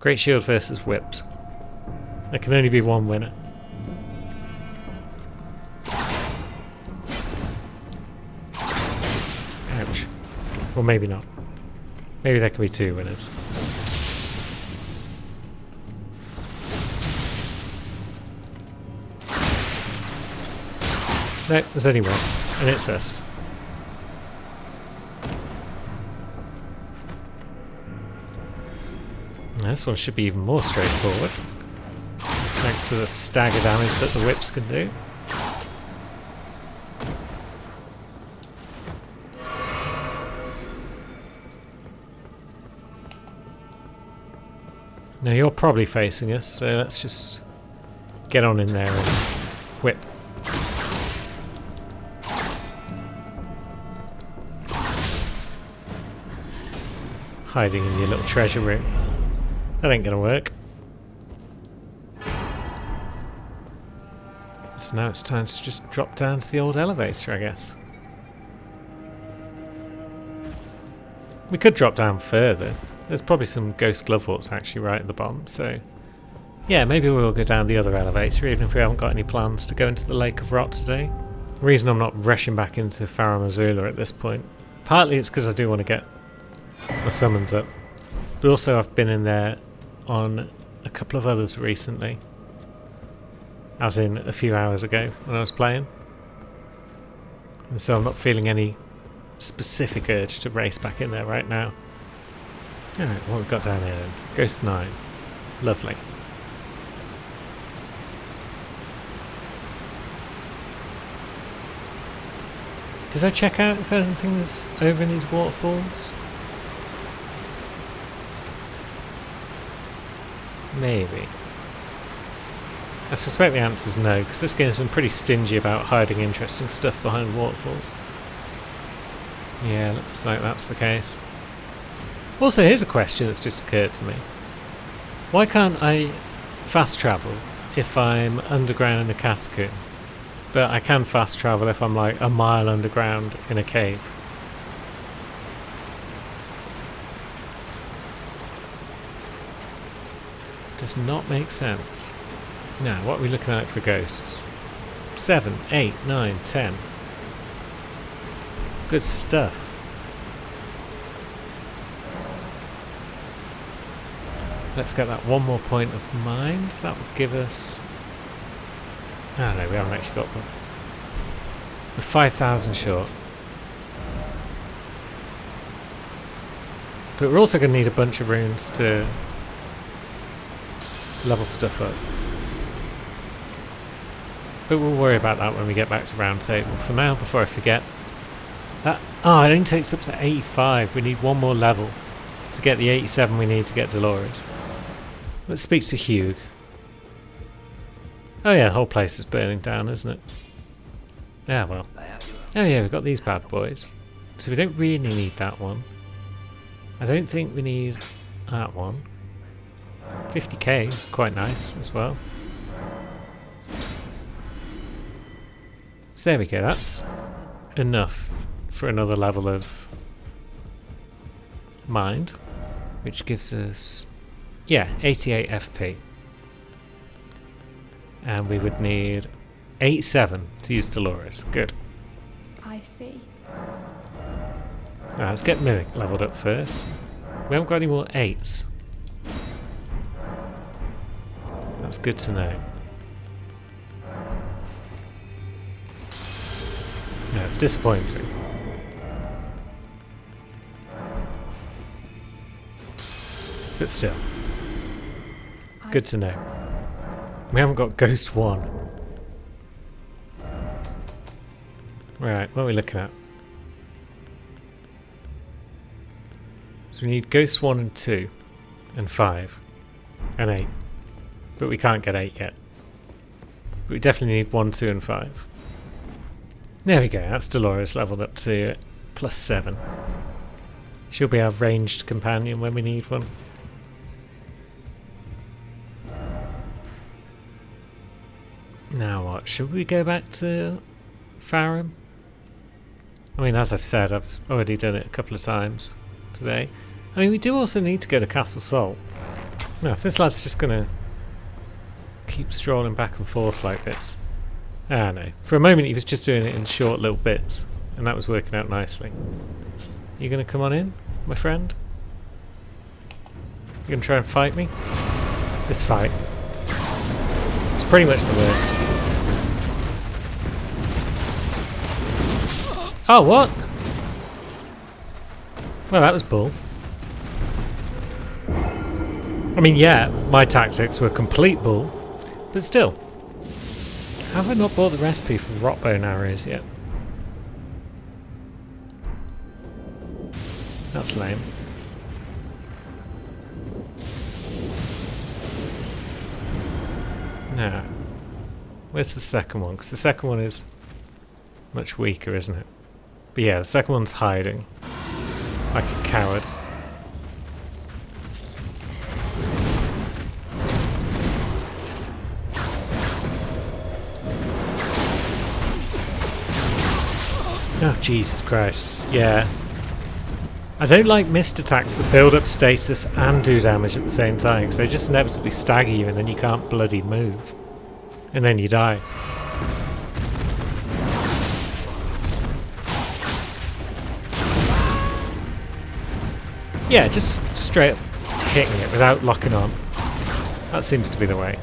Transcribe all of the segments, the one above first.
Great Shield versus Whips. There can only be one winner. Ouch. Well, maybe not. Maybe there can be two winners. No, there's only one, and it's us. This one should be even more straightforward, thanks to the stagger damage that the whips can do. Now you're probably facing us, so let's just get on in there and whip. Hiding in your little treasure room. That ain't gonna work. So now it's time to just drop down to the old elevator, I guess. We could drop down further. There's probably some ghost gloveworts actually right at the bottom, so yeah, maybe we'll go down the other elevator even if we haven't got any plans to go into the Lake of Rot today. The reason I'm not rushing back into Farum Azula at this point, partly it's because I do want to get my summons up, but also I've been in there on a couple of others recently, as in a few hours ago when I was playing, and so I'm not feeling any specific urge to race back in there right now. Alright, what we've got down here then? Ghost 9. Lovely. Did I check out if anything was over in these waterfalls? Maybe. I suspect the answer's no, because this game's been pretty stingy about hiding interesting stuff behind waterfalls. Yeah, looks like that's the case. Also, here's a question that's just occurred to me. Why can't I fast travel if I'm underground in a catacomb? But I can fast travel if I'm like a mile underground in a cave. Does not make sense. Now, what are we looking at for ghosts? 7, 8, 9, 10. Good stuff. Let's get that one more point of mind. That would give us... Oh no, we haven't actually got the... We're 5,000 short. But we're also going to need a bunch of runes to level stuff up. But we'll worry about that when we get back to round table. For now, before I forget, that... Oh, it only takes up to 85. We need one more level to get the 87 we need to get Dolores. Let's speak to Hugh. Oh yeah, the whole place is burning down, isn't it? Yeah, well. Oh yeah, we've got these bad boys. So we don't really need that one. I don't think we need that one. 50k is quite nice as well. So there we go, that's enough for another level of mind, which gives us, yeah, 88 FP. And we would need 87 to use Dolores. Good. I see. Now let's get Mimic leveled up first. We haven't got any more 8s. That's good to know. Yeah, it's disappointing. But still, good to know. We haven't got Ghost 1. Right, what are we looking at? So we need Ghost 1 and 2, and 5, and 8. But we can't get 8 yet. But we definitely need 1, 2, and 5. There we go, that's Dolores leveled up to +7. She'll be our ranged companion when we need one. Now what, should we go back to Farum? I mean, as I've said, I've already done it a couple of times today. I mean, we do also need to go to Castle Salt. No, if this lad's just gonna keep strolling back and forth like this. Ah, no. For a moment he was just doing it in short little bits, and that was working out nicely. You gonna come on in, my friend? You gonna try and fight me? This fight. It's pretty much the worst. Oh, what? Well, that was bull. I mean, yeah, my tactics were complete bull, but still. Have I not bought the recipe for rotbone arrows yet? That's lame. Now, where's the second one? Because the second one is much weaker, isn't it? But yeah, the second one's hiding like a coward. Oh, Jesus Christ. Yeah. I don't like missed attacks that build up status and do damage at the same time, because they just inevitably stagger you and then you can't bloody move. And then you die. Yeah, just straight up hitting it without locking on. That seems to be the way.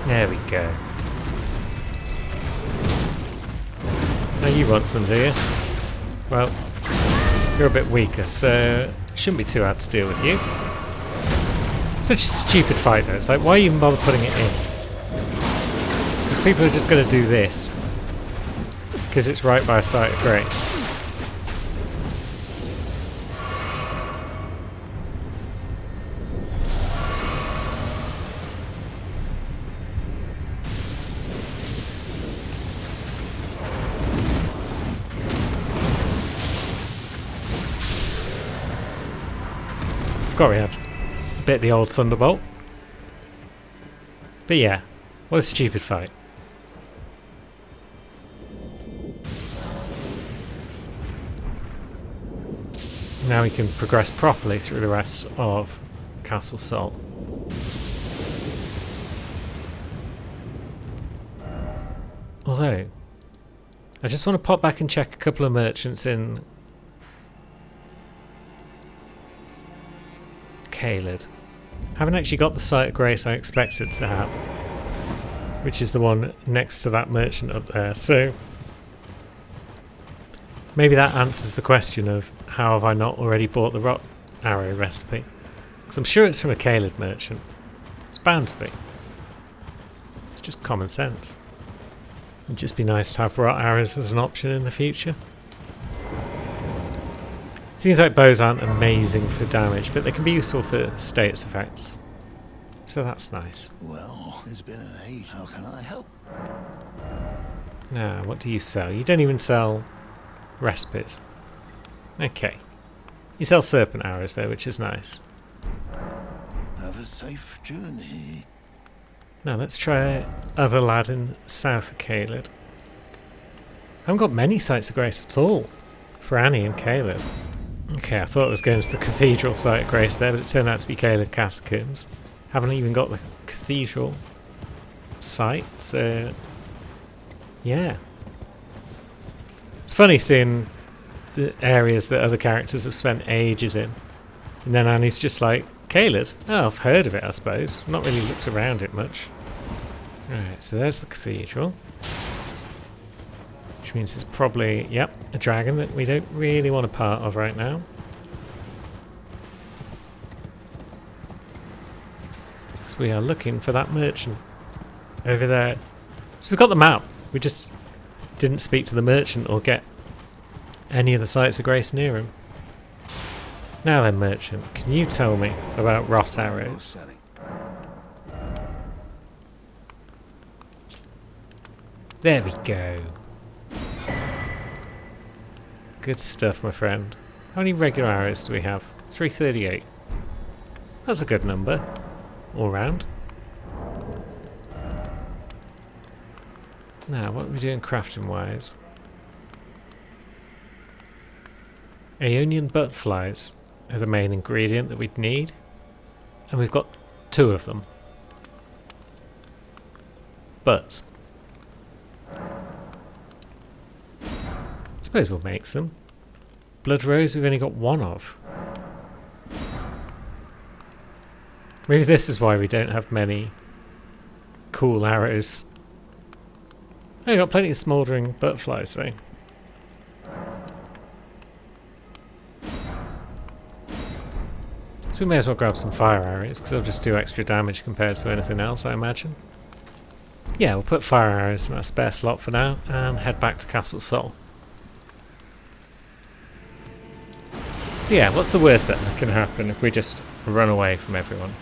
There we go. Now you want some, do you? Well, you're a bit weaker, so it shouldn't be too hard to deal with you. Such a stupid fight though. It's like, why even bother putting it in? Because people are just going to do this. Because it's right by a site of grace. Forgot we had a bit of the old Thunderbolt. But yeah, what a stupid fight. Now we can progress properly through the rest of Castle Sol. Although, I just want to pop back and check a couple of merchants in Caelid. Haven't actually got the Site of Grace I expected to have, which is the one next to that merchant up there, so maybe that answers the question of how have I not already bought the Rot Arrow recipe, because I'm sure it's from a Caelid merchant. It's bound to be. It's just common sense. It'd just be nice to have Rot Arrows as an option in the future. Seems like bows aren't amazing for damage, but they can be useful for status effects. So that's nice. Well, it's been an age. How can I help? Now, what do you sell? You don't even sell recipes. Okay. You sell serpent arrows though, which is nice. Have a safe journey. Now let's try other lad in south of Caelid. I haven't got many sites of grace at all for Annie and Caelid. Okay, I thought I was going to the cathedral site of grace there, but it turned out to be Caelid Catacombs. Haven't even got the cathedral site, so yeah. It's funny seeing the areas that other characters have spent ages in, and then Annie's just like, Caelid? Oh, I've heard of it, I suppose. Not really looked around it much. Alright, so there's the cathedral. Which means it's probably, yep, a dragon that we don't really want a part of right now. So we are looking for that merchant over there. So we got the map. We just didn't speak to the merchant or get any of the sites of grace near him. Now then, merchant, can you tell me about Rot Arrows? There we go. Good stuff, my friend. How many regular arrows do we have? 338. That's a good number. All round. Now, what are we doing crafting wise? Aeonian butterflies are the main ingredient that we'd need, and we've got 2 of them. But I suppose we'll make some. Blood rose we've only got 1 of. Maybe this is why we don't have many cool arrows. Oh, we've got plenty of smouldering butterflies though. So we may as well grab some fire arrows, because they'll just do extra damage compared to anything else, I imagine. Yeah, we'll put fire arrows in our spare slot for now, and head back to Castle Sol. So yeah, what's the worst that can happen if we just run away from everyone?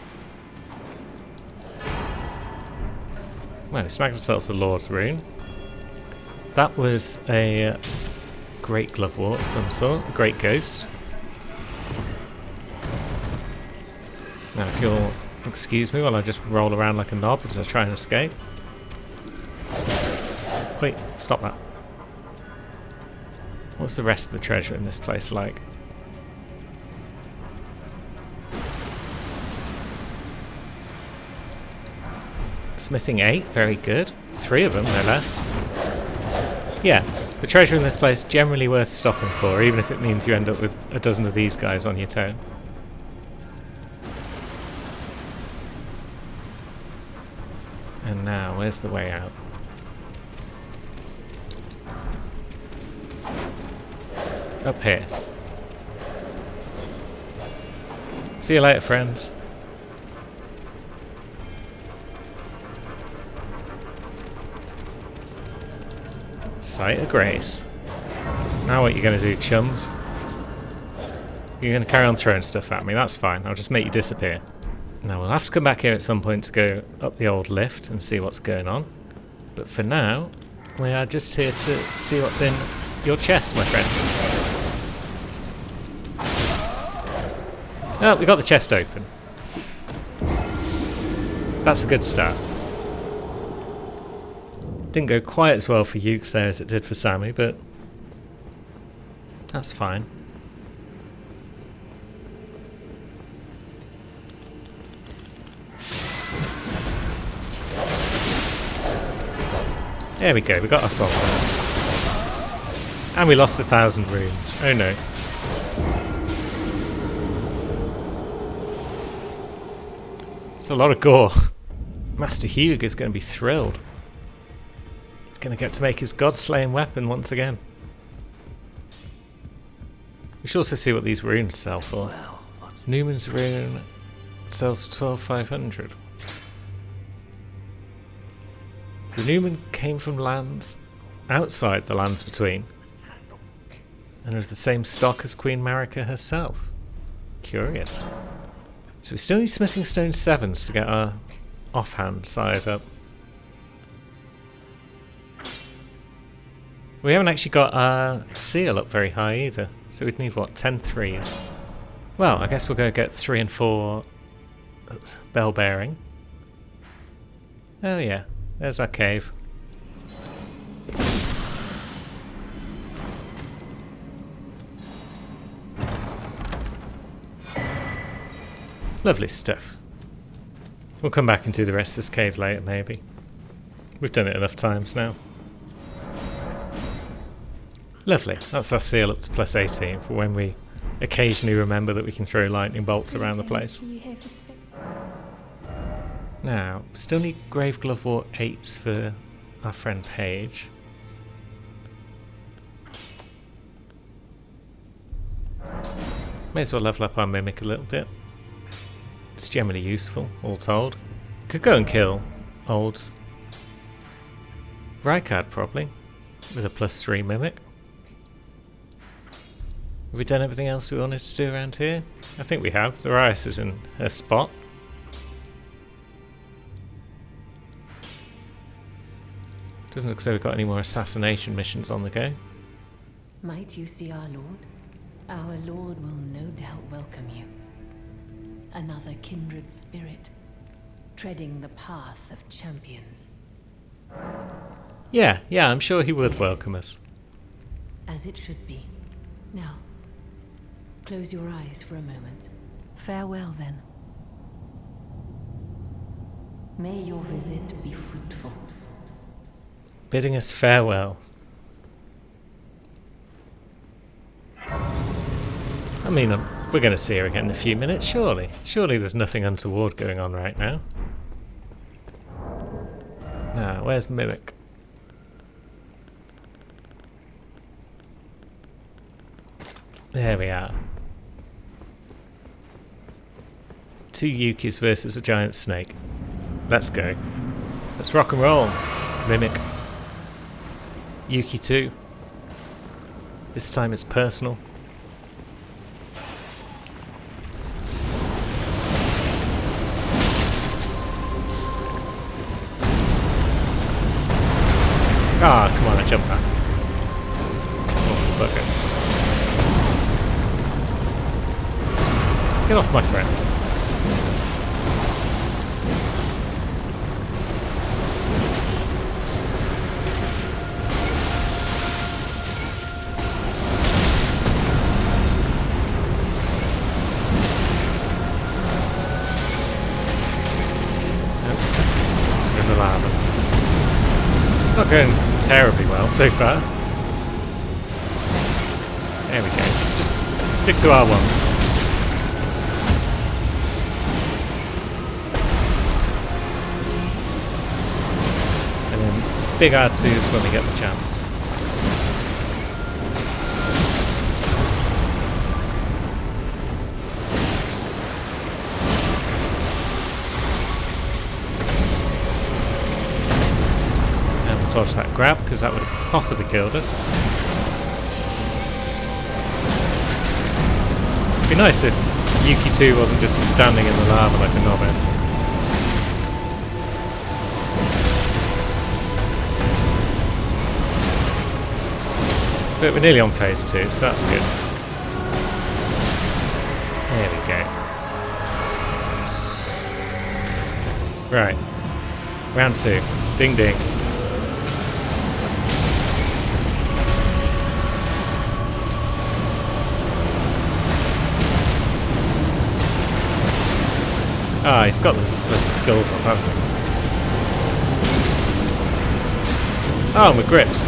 Well, we snagged ourselves a Lord's Rune. That was a Great Glovewort of some sort, a Great Ghost. Now, if you'll excuse me while I just roll around like a knob as I try and escape. Wait, stop that. What's the rest of the treasure in this place like? Smithing 8, very good. 3 of them, no less. Yeah, the treasure in this place generally worth stopping for, even if it means you end up with a dozen of these guys on your toe. And now, where's the way out? Up here. See you later, friends. Sight of Grace. Now what are you going to do, chums? You're going to carry on throwing stuff at me, that's fine. I'll just make you disappear. Now we'll have to come back here at some point to go up the old lift and see what's going on. But for now, we are just here to see what's in your chest, my friend. Oh, we got the chest open. That's a good start. Didn't go quite as well for Ukes there as it did for Sammy, but that's fine. There we go, we got our soul. And we lost 1,000 runes. Oh no. It's a lot of gore. Master Hugh is going to be thrilled. He's going to get to make his god-slaying weapon once again. We should also see what these runes sell for. Newman's rune sells for 12,500. The Newman came from lands outside the Lands Between, and of the same stock as Queen Marika herself. Curious. So we still need Smithing Stone 7s to get our offhand side up. We haven't actually got our seal up very high either, so we'd need what, 10 3s? Well, I guess we're going to get 3 and 4 bell bearing. Oh yeah. There's our cave. Lovely stuff. We'll come back and do the rest of this cave later, maybe. We've done it enough times now. Lovely. That's our seal up to plus 18 for when we occasionally remember that we can throw lightning bolts around the place. Now, still need Grave Glovewort 8s for our friend Paige. May as well level up our Mimic a little bit. It's generally useful, all told. Could go and kill old Rykard probably, with a plus 3 Mimic. Have we done everything else we wanted to do around here? I think we have. Zarias is in her spot. Doesn't look as though we've got any more assassination missions on the go. Might you see our Lord? Our Lord will no doubt welcome you. Another kindred spirit, treading the path of champions. Yeah, I'm sure he would welcome us. As it should be. Now, close your eyes for a moment. Farewell, then. May your visit be fruitful. Bidding us farewell. I mean, we're going to see her again in a few minutes, surely. Surely there's nothing untoward going on right now. Now, where's Mimic? There we are. 2 Yukis versus a giant snake. Let's go. Let's rock and roll. Mimic. Yuki 2. This time it's personal. Ah, come on, I jumped back. Oh, bugger. Get off my friend. In the lava. It's not going terribly well so far. There we go. Just stick to R1s. And then big R2s when we get the chance. Dodge that grab, because that would have possibly killed us. It'd be nice if Yuki 2 wasn't just standing in the lava like a knobhead. But we're nearly on phase 2, so that's good. There we go. Right. Round 2. Ding ding. Ah, he's got the bloody skulls off, hasn't he? Oh, we're gripped.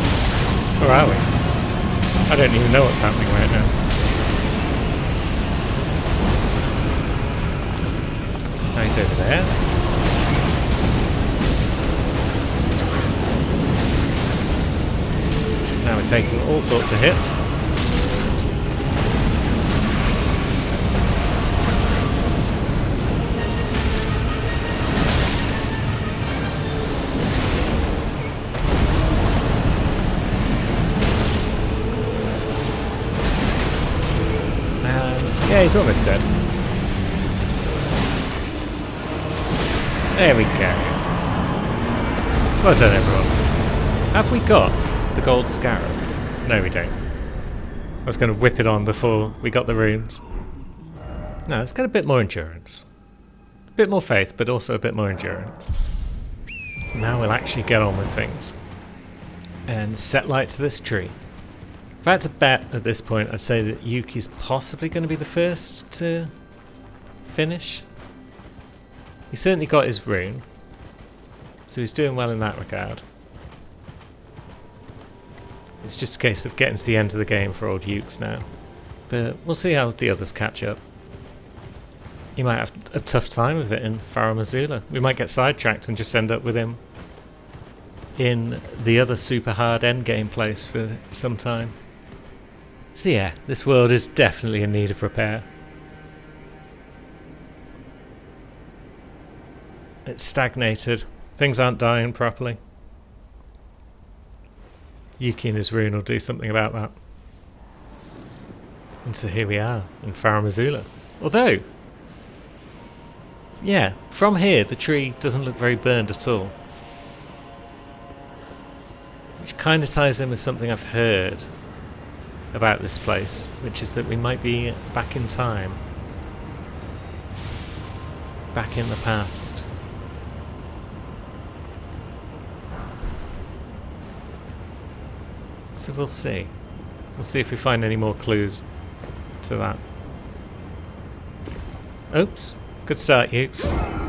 Where are we? I don't even know what's happening right now. Now he's over there. Now we're taking all sorts of hits. Yeah, he's almost dead. There we go. Well done, everyone. Have we got the gold scarab? No, we don't. I was going to whip it on before we got the runes. No, let's get a bit more endurance. A bit more faith, but also a bit more endurance. Now we'll actually get on with things. And set light to this tree. If I had to bet at this point, I'd say that Yuki's possibly going to be the first to finish. He certainly got his rune, so he's doing well in that regard. It's just a case of getting to the end of the game for old Ukes now. But we'll see how the others catch up. He might have a tough time of it in Farum Azula. We might get sidetracked and just end up with him in the other super hard endgame place for some time. So yeah, this world is definitely in need of repair. It's stagnated. Things aren't dying properly. Yuki and his rune will do something about that. And so here we are in Farum Azula. Although, yeah, from here the tree doesn't look very burned at all. Which kind of ties in with something I've heard about this place, which is that we might be back in time. Back in the past. So we'll see. We'll see if we find any more clues to that. Oops. Good start, Ukes.